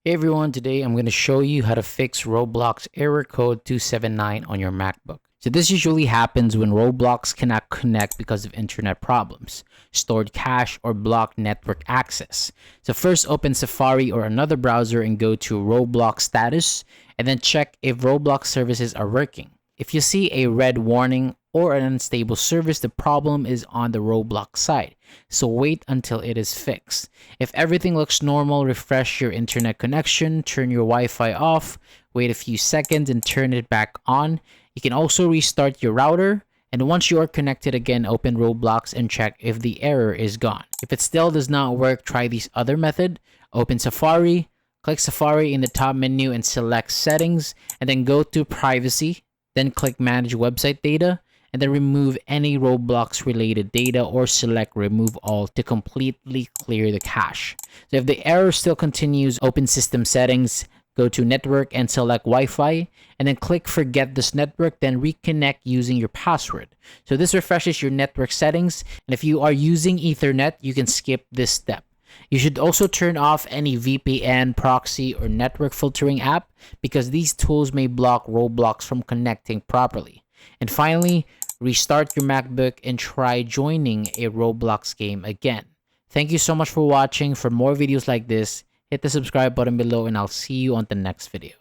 Hey everyone, today I'm going to show you how to fix Roblox Error Code 279 on your MacBook. So this usually happens when Roblox cannot connect because of internet problems, stored cache, or blocked network access. So first open Safari or another browser and go to Roblox status, and then check if Roblox services are working. If you see a red warning or an unstable service, the problem is on the Roblox side. So wait until it is fixed. If everything looks normal, refresh your internet connection, turn your Wi-Fi off, wait a few seconds and turn it back on. You can also restart your router, and once you are connected again, open Roblox and check if the error is gone. If it still does not work, try this other method. Open Safari, click Safari in the top menu and select Settings, and then go to Privacy. Then click Manage Website Data, and then remove any Roblox related data or select Remove All to completely clear the cache. So if the error still continues, open System Settings, go to Network and select Wi-Fi, and then click Forget this network, then reconnect using your password. So this refreshes your network settings, and if you are using Ethernet, you can skip this step. You should also turn off any VPN, proxy, or network filtering app because these tools may block Roblox from connecting properly. And finally, restart your MacBook and try joining a Roblox game again. Thank you so much for watching. For more videos like this, hit the subscribe button below and I'll see you on the next video.